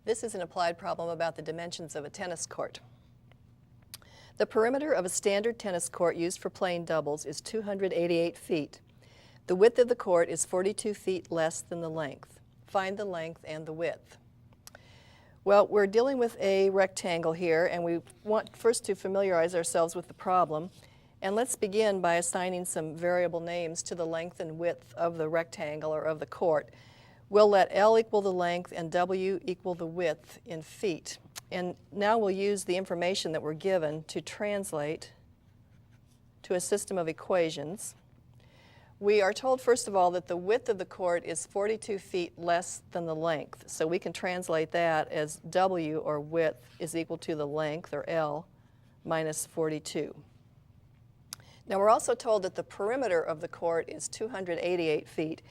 This is an applied problem about the dimensions of a tennis court. The perimeter of a standard tennis court used for playing doubles is 288 feet. The width of the court is 42 feet less than the length. Find the length and the width. Well, we're dealing with a rectangle here, and we want first to familiarize ourselves with the problem. And let's begin by assigning some variable names to the length and width of the rectangle or of the court. We'll let L equal the length and W equal the width in feet. And now we'll use the information that we're given to translate to a system of equations. We are told, first of all, that the width of the court is 42 feet less than the length. So we can translate that as W, or width, is equal to the length, or L, minus 42. Now we're also told that the perimeter of the court is 288 feet.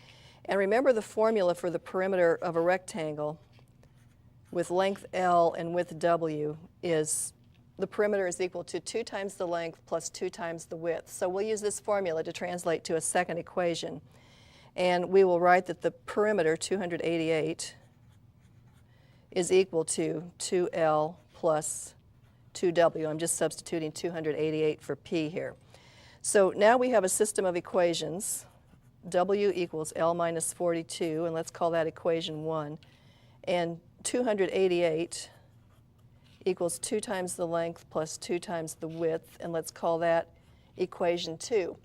And remember, the formula for the perimeter of a rectangle with length L and width W is the perimeter is equal to 2 times the length plus 2 times the width. So we'll use this formula to translate to a second equation. And we will write that the perimeter, 288, is equal to 2L plus 2W. I'm just substituting 288 for P here. So now we have a system of equations. W equals L minus 42, and let's call that equation 1. And 288 equals 2 times the length plus 2 times the width, and let's call that equation 2.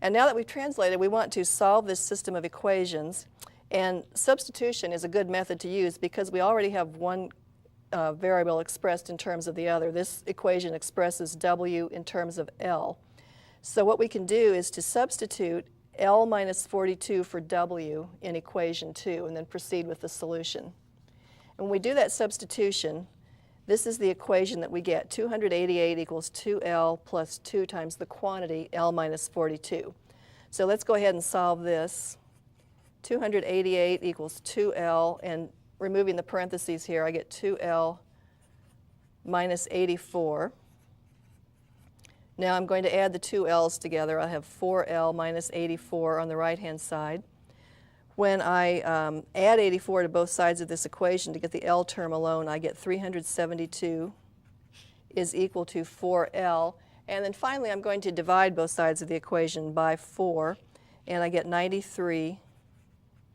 And now that we've translated, we want to solve this system of equations. And substitution is a good method to use because we already have one variable expressed in terms of the other. This equation expresses W in terms of L. So what we can do is to substitute L minus 42 for W in equation 2 and then proceed with the solution. And when we do that substitution, this is the equation that we get. 288 equals 2L plus 2 times the quantity L minus 42. So let's go ahead and solve this. 288 equals 2L, and removing the parentheses here, I get 2L minus 84. Now I'm going to add the two L's together. I have 4L minus 84 on the right-hand side. When I add 84 to both sides of this equation to get the L term alone, I get 372 is equal to 4L. And then finally, I'm going to divide both sides of the equation by 4, and I get 93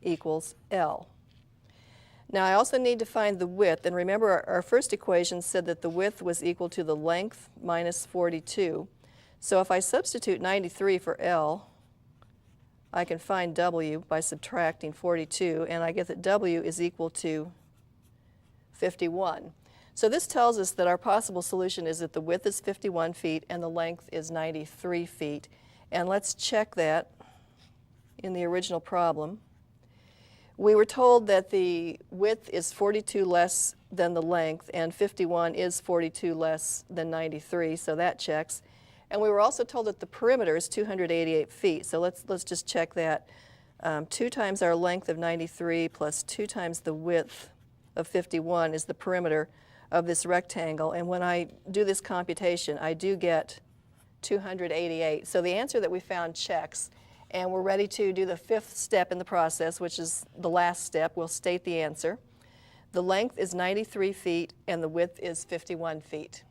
equals L. Now I also need to find the width, and remember our first equation said that the width was equal to the length minus 42. So if I substitute 93 for L, I can find W by subtracting 42, and I get that W is equal to 51. So this tells us that our possible solution is that the width is 51 feet and the length is 93 feet. And let's check that in the original problem. We were told that the width is 42 less than the length, and 51 is 42 less than 93, so that checks. And we were also told that the perimeter is 288 feet, so let's just check that. 2 times our length of 93 plus 2 times the width of 51 is the perimeter of this rectangle. And when I do this computation, I do get 288. So the answer that we found checks. And we're ready to do the 5th step in the process, which is the last step. We'll state the answer. The length is 93 feet and the width is 51 feet.